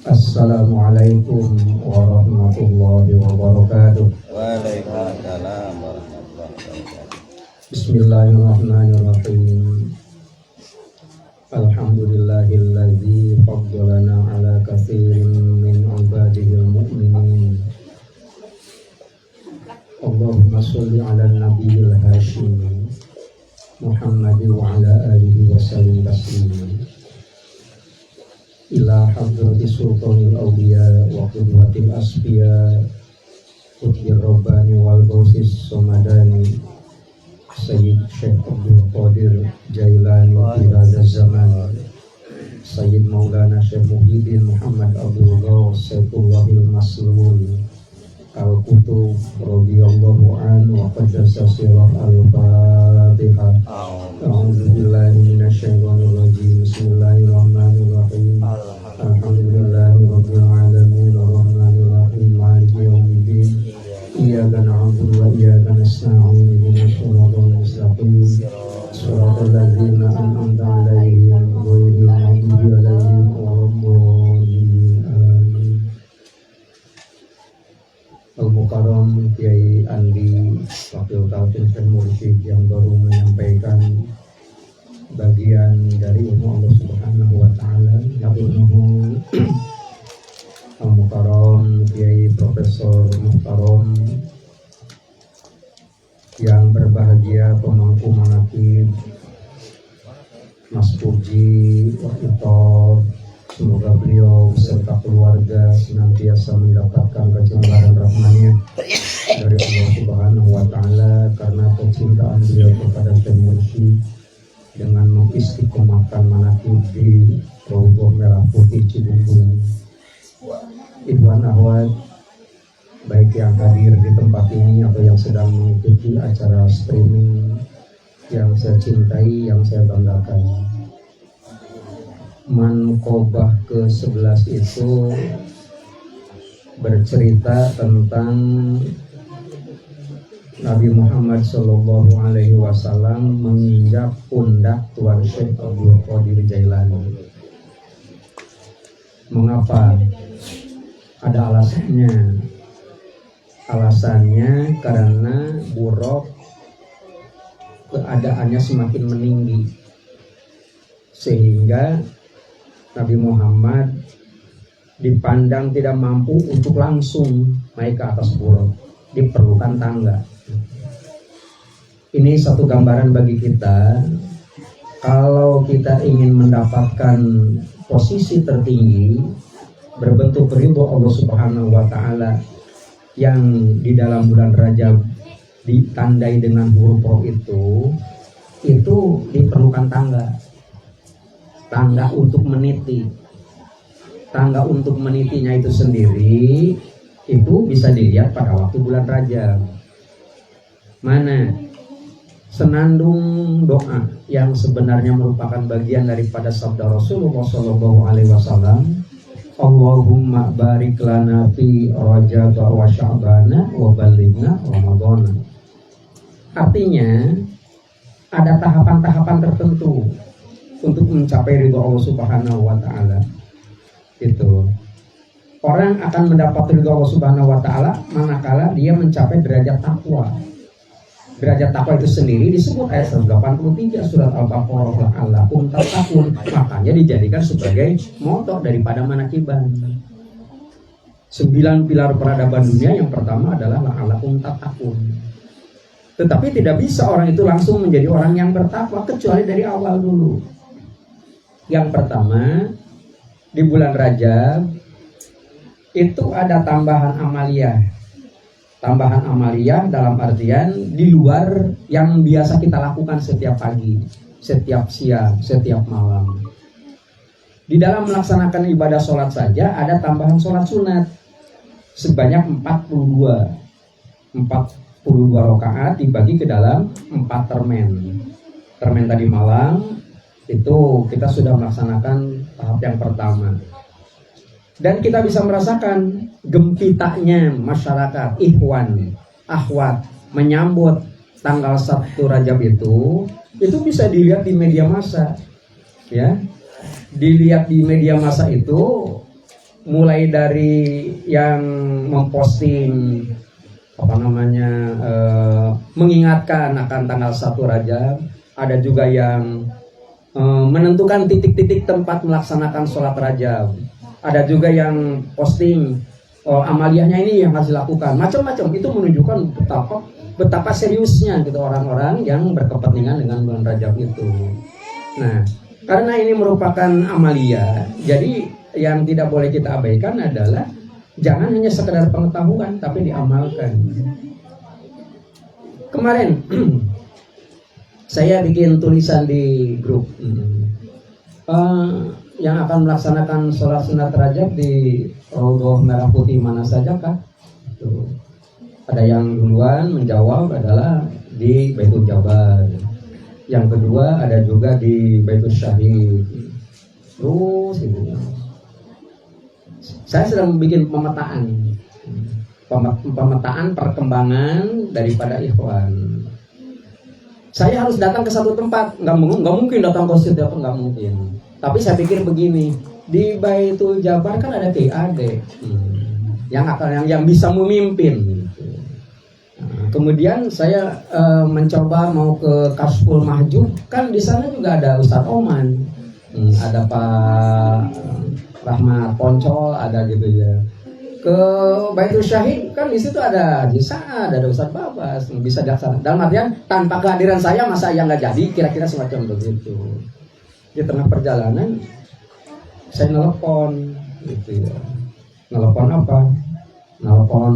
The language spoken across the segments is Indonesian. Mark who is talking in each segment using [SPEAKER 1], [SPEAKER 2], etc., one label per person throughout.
[SPEAKER 1] Assalamualaikum warahmatullahi wabarakatuh.
[SPEAKER 2] Waalaikumsalam warahmatullahi wabarakatuh.
[SPEAKER 1] Bismillahirrahmanirrahim. Alhamdulillahilladzi faddalana ala katsirin min ibadihil mu'minin. Allahumma sholli ala nabiyil hashim Muhammadin wa ala alihi wa sallim taslima. Ila hadrati sultanil awliya wa qudwatil asfiya Qutbir Rabbani wal Gausis Somadani Sayyid Syekh Abdul Qadir Jailani fi hadha zaman, Sayyid Maulana Syekh Muhyiddin Muhammad Abdul Ghaus Saifullahil Maslul Al-Qutub radhiyallahu anhu wa qaddasa sirah al-Fatihah. A'udzu billahi minasyaitonir rajim. Bismillahirrahmanirrahim. Alhamdulillahi rabbil alamin arrahmanir rahim maliki yaumiddin. Iyyaka na'budu wa iyyaka nasta'in ihdinas siratal mustaqim siratal ladzina an'amta 'alaihim ghairil maghdubi 'alaihim waladdallin. Amin. Al-Mukarram Kiai Andi Wakil Talqin dan Mursyid yang baru menyampaikan bagian dari ilmu Allah Subhanahu wa taala. Yaquluhu Al-Mukarram Kiai Profesor Muhtaram yang berbahagia pemangku manaqib Mas Puji Wahitob, semoga beliau beserta keluarga senantiasa mendapatkan kecintaan rahmatnya dari Allah Subhanahu wa taala karena kecintaan beliau kepada Mursyid dengan mengistiqomahkan manaqib di Raudhah Merah Putih Cibubur. Ikhwan akhwat baik yang hadir di tempat ini atau yang sedang mengikuti acara streaming yang saya cintai, yang saya banggakan. Manqobah ke-11 itu bercerita tentang Nabi Muhammad Shallallahu Alaihi Wasallam menginjak pundak Tuan Syekh Abdul Qadir Jailani. Mengapa? Ada alasannya. Alasannya karena buruk keadaannya semakin meninggi, sehingga Nabi Muhammad dipandang tidak mampu untuk langsung naik ke atas buruk, diperlukan tangga. Ini satu gambaran bagi kita, kalau kita ingin mendapatkan posisi tertinggi berbentuk ridho Allah Subhanahu wa taala yang di dalam bulan Rajab ditandai dengan huruf roh itu diperlukan tangga. Tangga untuk meniti. Tangga untuk menitinya itu sendiri itu bisa dilihat pada waktu bulan Rajab. Mana senandung doa yang sebenarnya merupakan bagian daripada sabda Rasulullah SAW. Allahumma barik lana fi Rajab wa Sya'bana wa balighna Ramadhana. Artinya ada tahapan-tahapan tertentu untuk mencapai ridho Allah Subhanahu wa taala. Itu. Orang akan mendapat ridho Allah Subhanahu wa taala manakala dia mencapai derajat takwa. Derajat takwa itu sendiri disebut ayat 183 surat Al-Baqarah, la'allakum tattaqun. Makanya dijadikan sebagai moto daripada manakiban. 9 pilar peradaban dunia yang pertama adalah la'allakum tattaqun. Tetapi tidak bisa orang itu langsung menjadi orang yang bertakwa kecuali dari awal dulu. Yang pertama, di bulan Rajab itu ada tambahan amaliyah. Tambahan amaliyah dalam artian di luar yang biasa kita lakukan setiap pagi, setiap siang, setiap malam. Di dalam melaksanakan ibadah sholat saja ada tambahan sholat sunat sebanyak 42 rakaat dibagi ke dalam 4 termen. Termen tadi malam itu kita sudah melaksanakan tahap yang pertama. Dan kita bisa merasakan gempitanya masyarakat, ikhwan, akhwat menyambut tanggal 1 Rajab itu bisa dilihat di media massa, ya. Dilihat di media massa itu mulai dari yang memposting mengingatkan akan tanggal 1 Rajab, ada juga yang menentukan titik-titik tempat melaksanakan sholat Rajab, ada juga yang posting amaliyahnya ini yang harus dilakukan, macam-macam. Itu menunjukkan betapa seriusnya gitu orang-orang yang berkepentingan dengan bulan Rajab itu. Nah, karena ini merupakan amaliyah, jadi yang tidak boleh kita abaikan adalah jangan hanya sekedar pengetahuan, tapi diamalkan. Kemarin saya bikin tulisan di grup, yang akan melaksanakan sholat sunat Rajab di Raudhah Merah Putih mana saja kah? Ada yang duluan menjawab adalah di Baitul Jabar, yang kedua ada juga di Baitul Syahid. Terus gitu. Saya sedang bikin pemetaan perkembangan daripada ikhwan. Saya harus datang ke satu tempat, nggak mungkin datang ke situ, nggak mungkin. Tapi saya pikir begini, di Baitul Jabar kan ada KAD yang bisa memimpin. Kemudian saya mencoba mau ke Kasful Mahjub, kan di sana juga ada Ustadz Oman, ada Pak Rahmat Poncol, ada gitu ya. Ke Baitul Syahid kan di situ ada Haji Sa'ad, ada Ustadz Babas, bisa dilaksanakan. Dalam artian tanpa kehadiran saya masa yang nggak jadi, kira-kira semacam begitu. Di tengah perjalanan saya nelpon gitu ya. Nelpon apa? Nelpon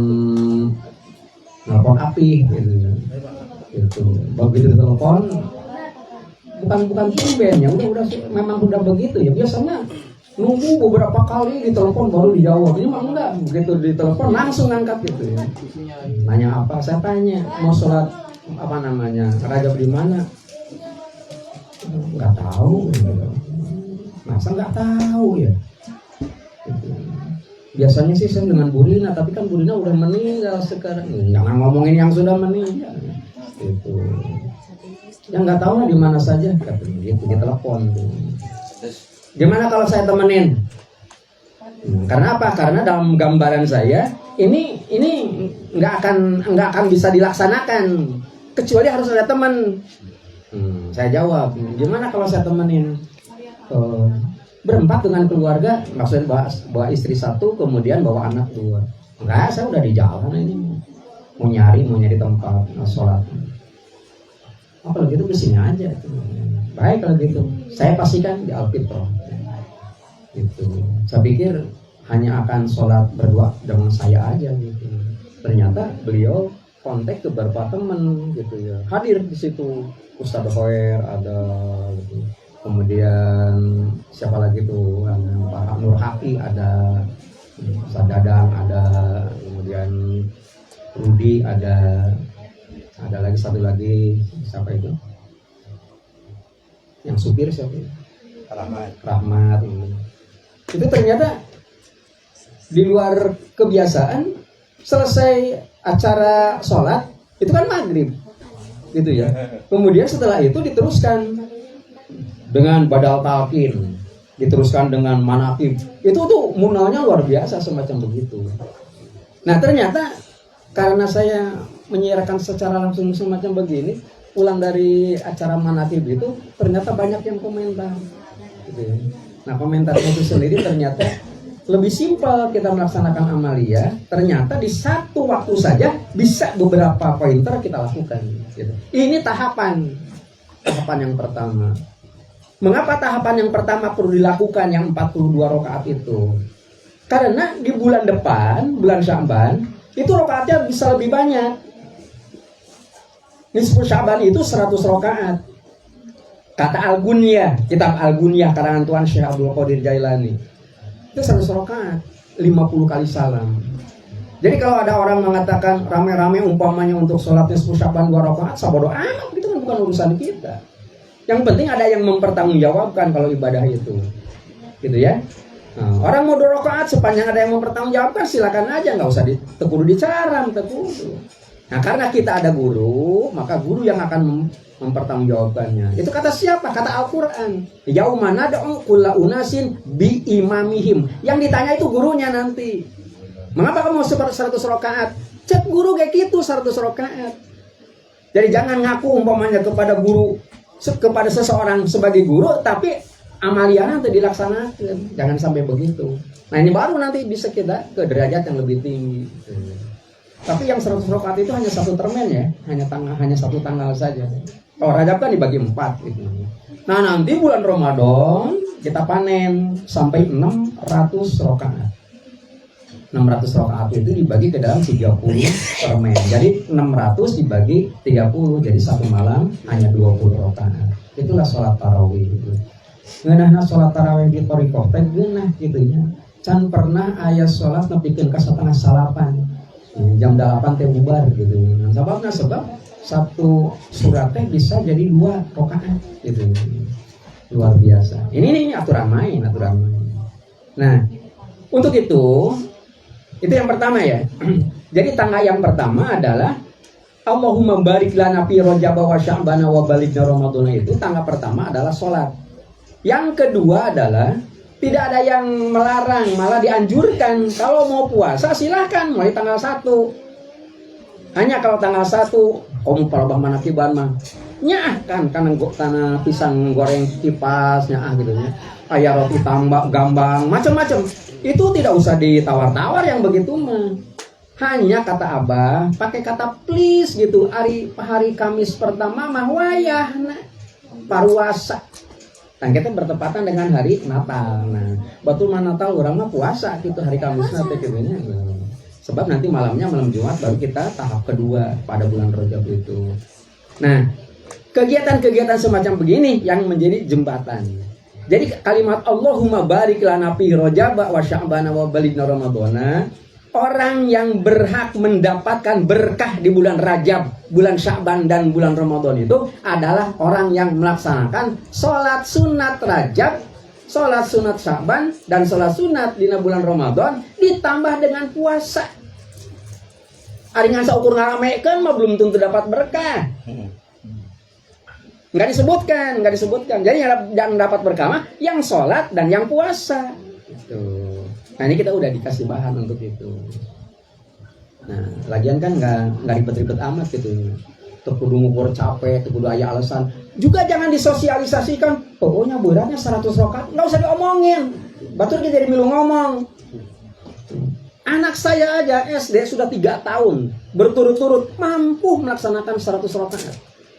[SPEAKER 1] api gitu ya. Gitu. Begitu telepon bukan tumben ya, udah memang udah begitu ya. Biasanya nunggu beberapa kali ditelepon baru dijawab. Ini mah enggak, begitu ditelepon langsung angkat gitu ya. Nanya apa? Saya tanya, mau sholat Rajab di mana? Nggak tahu. Masa nggak tahu ya? Gitu. Biasanya sih saya dengan Bu Rina, tapi kan Bu Rina udah meninggal sekarang. Jangan ngomongin yang sudah meninggal. Gitu. Yang nggak tahu di mana saja, katanya gitu, di telepon. Gimana kalau saya temenin? Karena apa? Karena dalam gambaran saya ini nggak akan bisa dilaksanakan kecuali harus ada teman. Saya jawab, gimana kalau saya temenin? Berempat dengan keluarga, maksudnya bawa istri satu, kemudian bawa anak dua. Enggak, saya udah di jalan ini, mau nyari tempat sholat. Kalau gitu kesini aja. Baik kalau gitu, saya pastikan di Alfitro. Gitu. Saya pikir hanya akan sholat berdua dengan saya aja gitu. Ternyata beliau kontak ke beberapa teman gitu ya. Hadir di situ Ustadz Hoer ada, gitu. Kemudian siapa lagi tuh, Pak Nur Haki ada, Ustadz Dadang ada, kemudian Rudi ada lagi satu lagi, siapa itu? Yang supir siapa? Rahmat. Itu ternyata di luar kebiasaan, selesai acara sholat itu kan maghrib gitu ya. Kemudian setelah itu diteruskan dengan badal talqin, diteruskan dengan manaqib. Itu tuh munalnya luar biasa semacam begitu. Nah ternyata karena saya menyiarkan secara langsung semacam begini, pulang dari acara manaqib itu ternyata banyak yang komentar gitu ya. Nah komentarnya itu sendiri ternyata lebih simpel kita melaksanakan amaliyah, ternyata di satu waktu saja bisa beberapa pointer kita lakukan gitu. Ini tahapan yang pertama. Mengapa tahapan yang pertama perlu dilakukan yang 42 rakaat itu? Karena di bulan depan, bulan Sya'ban, itu rakaatnya bisa lebih banyak. Nisfu Sya'ban itu 100 rakaat. Kata Al-Gunyah, kitab Al-Gunyah karangan Tuan Syekh Abdul Qadir Jailani. Itu 100 rakaat, 50 kali salam. Jadi kalau ada orang mengatakan rame-rame umpamanya untuk sholat nisfu Sya'ban 2 rakaat, sabodo amat, itu kan bukan urusan kita. Yang penting ada yang mempertanggungjawabkan kalau ibadah itu, gitu ya. Nah, orang mau 2 rakaat sepanjang ada yang mempertanggungjawabkan silakan aja, nggak usah kudu dicaram, kudu. Nah, karena kita ada guru, maka guru yang akan mempertanggungjawabkannya. Itu kata siapa? Kata Al-Quran. Yauma nad'u kulla unasin bi imamihim. Yang ditanya itu gurunya nanti. Mengapa kamu 100 rakaat? Cek guru kayak gitu 100 rakaat. Jadi jangan ngaku umpamanya kepada guru, kepada seseorang sebagai guru, tapi amaliannya nanti dilaksanakan. Jangan sampai begitu. Nah, ini baru nanti bisa kita ke derajat yang lebih tinggi. Tapi yang 100 rakaat itu hanya satu termen ya, hanya satu tanggal saja. Kalau Rajab kan dibagi 4 gitu. Nah, nanti bulan Ramadan kita panen sampai 600 rakaat. 600 rakaat itu dibagi ke dalam 30 termen. Jadi 600 dibagi 30, jadi satu malam hanya 20 rakaat. Itulah sholat tarawih itu. Ngeunahna sholat tarawih di thariqah teh geunah gitu nya. Can pernah aya sholat nepikeun ka setengah salapan. Jam 8 teh bubar gitu. Sebabna sebab satu surat teh bisa jadi 2 rakaat gitu. Luar biasa. Ini aturan main. Nah, untuk itu yang pertama ya. Jadi tangga yang pertama adalah Allahumma barik lana fi Rajab wa Sya'ban wa balighna Ramadan. Itu tangga pertama adalah sholat. Yang kedua adalah tidak ada yang melarang, malah dianjurkan. Kalau mau puasa silahkan mulai tanggal 1. Hanya kalau tanggal 1 kamu parabah manakiban mah nyaah kan karena pisang goreng kipas nyaah gitu ya. Aya roti tambak gambang macam-macam. Itu tidak usah ditawar-tawar yang begitu mah. Hanya kata Abah pakai kata please gitu. Hari Kamis pertama mah wayahna paruasa. Dan kita bertepatan dengan hari Natal. Nah, betul mana Natal orang mah puasa gitu hari Kamis nanti gitu nya. Sebab nanti malamnya malam Jumat baru kita tahap kedua pada bulan Rajab itu. Nah, kegiatan-kegiatan semacam begini yang menjadi jembatan. Jadi kalimat Allahumma barik lana fi Rajab wa Sya'ban wa balighna Ramadana. Orang yang berhak mendapatkan berkah di bulan Rajab, bulan Sya'ban dan bulan Ramadan itu adalah orang yang melaksanakan sholat sunat Rajab, sholat sunat Sya'ban dan sholat sunat di bulan Ramadan ditambah dengan puasa. Aringan saukur ngaramekeun mah belum tentu dapat berkah. Nggak disebutkan. Jadi yang dapat berkah mah yang sholat dan yang puasa. Gitu. Nah, ini kita udah dikasih bahan untuk itu. Nah, lagian kan nggak ribet-ribet amat gitu. Kudu ngukur capek, kudu aya alasan. Juga jangan disosialisasikan. Pokoknya beratnya 100 rakaat, nggak usah diomongin. Batur kita jadi milu ngomong. Anak saya aja SD sudah 3 tahun berturut-turut mampu melaksanakan 100 rakaat.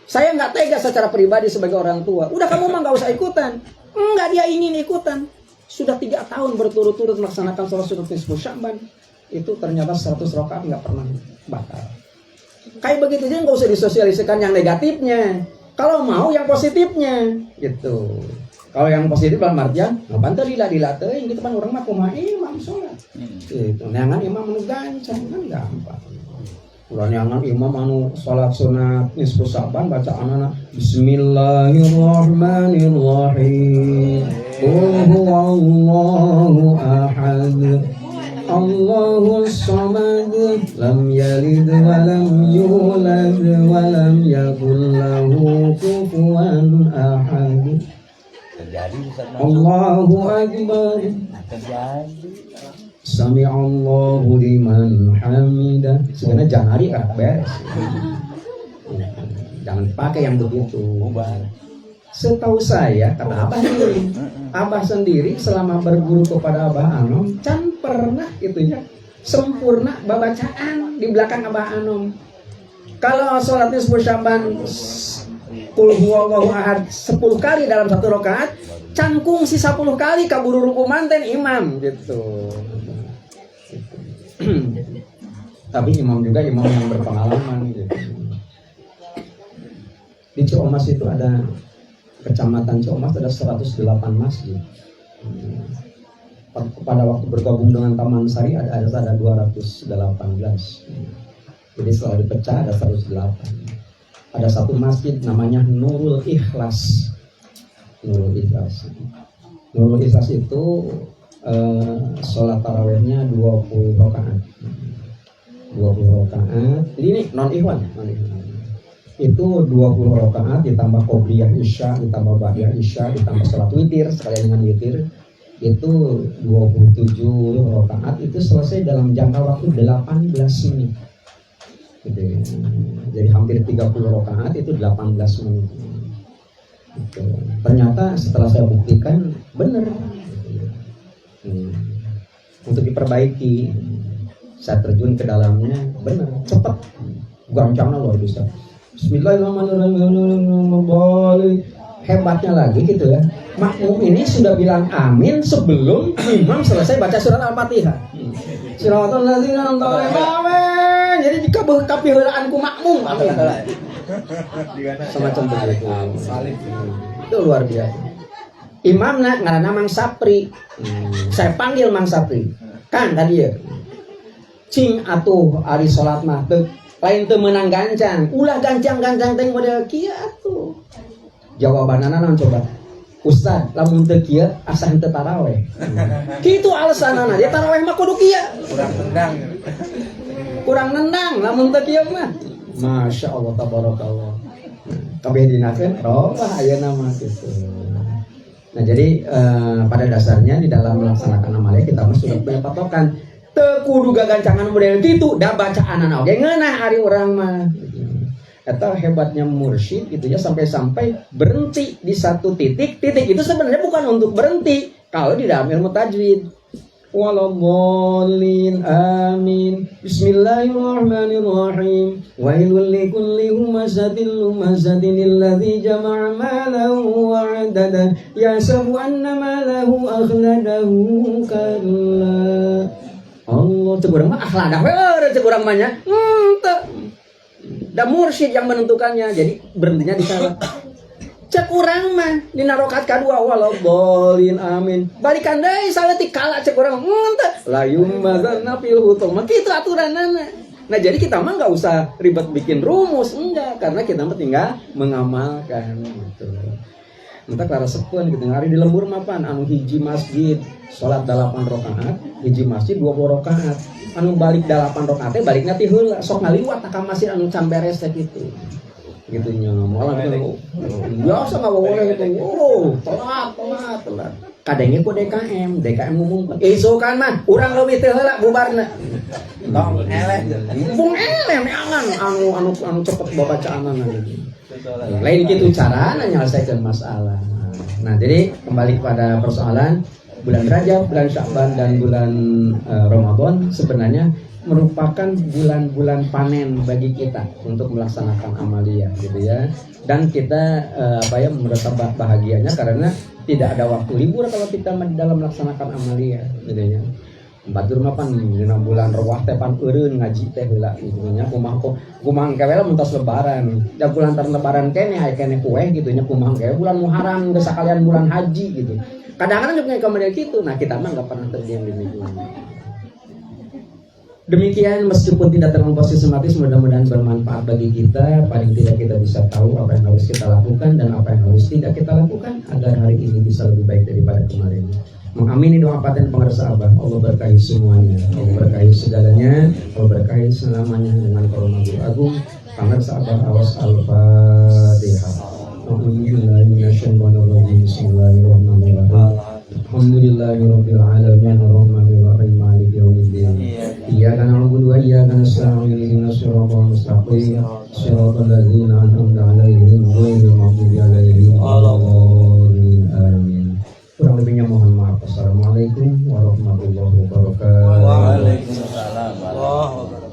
[SPEAKER 1] Saya nggak tega secara pribadi sebagai orang tua. Udah kamu mah nggak usah ikutan. Enggak, dia ingin ikutan. Sudah 3 tahun berturut-turut melaksanakan sholat sunat nisfu Sya'ban. Itu ternyata 100 rakaat nggak pernah batal. Kayak begitu aja nggak usah disosialisasikan yang negatifnya. Kalau mau yang positifnya, gitu. Kalau yang positif dalam artian, ngapan teh dila teuing gitu kan urang mah kumaha imam sholat. Gitu. Neangan imam anu gancang kan gampang. Ulah neangan imam anu sholat sunat nisfu Sya'ban bacaanana Bismillahirrahmanirrahim. Qul huwallahu ahad. Allahus samad. Lam yalid wa lam yulad wa lam yakul lahu kufuwan ahad. Allahu akbar. Sami'allahu liman hamidah. Sebenarnya jangan hari kan beres. Jangan pakai yang begitu. Setahu saya, kata Abah sendiri selama berguru kepada Abah Anom can pernah itunya sempurna babacaan di belakang Abah Anom. Kalau sholat nisfu Sya'ban qul huwallahu ahad 10 kali dalam 1 rakaat, cangkung sisa 10 kali kaburu ruku manten imam gitu. Tapi imam juga imam yang berpengalaman gitu. Di Ciamas itu ada Kecamatan Ciamas ada 108 masjid. Pada waktu bergabung dengan Taman Sari ada 218. Jadi setelah dipecah ada 108. Ada satu masjid namanya Nurul Ikhlas. Nurul Ikhlas itu sholat tarawihnya 20 rakaat. 20 rakaat. Ini non ikhwan. Itu 20 rakaat ditambah qobliyah isya, ditambah ba'diyah isya, ditambah salat witir sekalian dengan witir. Itu 27 rakaat itu selesai dalam jangka waktu 18 menit. Gitu ya. Jadi hampir 30 rakaat itu 18 menit. Gitu. Ternyata setelah saya buktikan benar. Untuk diperbaiki, saya terjun ke dalamnya benar, cepat, gancangnya luar biasa. Bismillahirrahmanirrahim. Hebatnya lagi gitu ya, makmum ini sudah bilang amin sebelum imam selesai baca surat Al-Fatihah. Siratal ladzina an'amta alaihim. Jadi jika kapiheulaan ku makmum amin. Semacam begitu. Itu luar biasa. Imamna ngaranna Mang Sapri. Saya panggil Mang Sapri. Kan tadi ya. Cing atuh ari salat mah teu lain teu meunang gancang. Ulah gancang-gancang teh model kieu atuh. Jawabanana naon coba? Ustaz, lamun teu kieu asa henteu taraweh. Kitu alasanana. Dia taraweh mah kudu kieu. Kurang nendang lamun teu kieu mah. Masya Allah tabarakallah. Kabeh dinakeun robah ayeuna mah kitu. Nah jadi pada dasarnya di dalam melaksanakan amalia kita mah sudah punya patokan. Teu kudu gagancangan model kitu, da bacaanana oge ngeunah ari urang mah. Eta hebatnya mursyid gitu ya, sampai-sampai berhenti di satu titik. Titik itu sebenarnya bukan untuk berhenti kalau di dalam ilmu tajwid. Waladhdallin amin. Bismillahirrahmanirrahim. Wailul likulli humazatin lumazatin alladzi jama'a malahu wa 'addada yahsabu anna malahu akhladahu kalla. Allah cek urang mah akhladah we cek urang mah nya. Teu. Da mursyid yang menentukannya. Jadi berhentinya di sana. Cek urang mah dina rakaat kadua waladhdallin amin. Balikan deui saleutik kala cek urang teu. La yumazanna fil hutum. Kitu aturanana. Nah, jadi kita mah enggak usah ribet bikin rumus, enggak, karena kita mah tinggal mengamalkan gitu. Entah klara sepeun gitu ngari di lembur mah pan anu hiji masjid salat 8 rakaat, hiji masjid 20 rakaat. Anu balik 8 rakaat teh balikna ti heula, sok ngaliwat ka masjid anu can beres teh kitu. Gitu nya malah gitu. Biasa enggak boleh gitu. Oh, telat. Kadenge ku DKM ngomong. Isokan mah urang leuwih teu heula bubarna. Tong eleh. Bung eleh meangan anu cepet babacaanana gitu. Lain gitu caranya nyelesaikeun masalah. Nah, jadi kembali kepada persoalan bulan Rajab, bulan Sya'ban dan bulan Ramadan sebenarnya merupakan bulan-bulan panen bagi kita untuk melaksanakan amalia gitu ya. Dan kita merasa bahagianya karena tidak ada waktu libur kalau kita dalam melaksanakan amalia gitu ya. Batur mah pan dina bulan Rewah teh pan eureun ngaji teh heula gitu nya kumaha engke we mentos lebaran. Da bulan tar lebaran kene aya kene kueh gitu nya kumaha engke bulan Muharram geus sakalian bulan haji gitu. Kadang-kadang juga kemudian gitu. Nah, kita mah enggak pernah terdiam demikian. Demikian meskipun tidak terlalu sistematis, mudah-mudahan bermanfaat bagi kita. Paling tidak kita bisa tahu apa yang harus kita lakukan dan apa yang harus tidak kita lakukan agar hari ini bisa lebih baik daripada kemarin. Mengamini doa paten pengersa Abah. Allah berkahi semuanya, Allah berkahi segalanya, Allah berkahi selamanya dengan karunia Guru Agung. Pengersa Abah awas Al-Fatihah. Bismillahirrahmanirrahim. Alhamdulillahirabbil alamin arrahmanir rahim maliki yaumiddin. Iyyaka na'budu wa iyyaka nasta'in ihdinas siratal mustaqim siratal ladzina an'amta 'alaihim ghairil maghdubi 'alaihim waladdallin amin. Kurang lebihnya mohon maaf. Assalamualaikum warahmatullahi wabarakatuh.
[SPEAKER 2] Waalaikumsalam warahmatullahi wabarakatuh.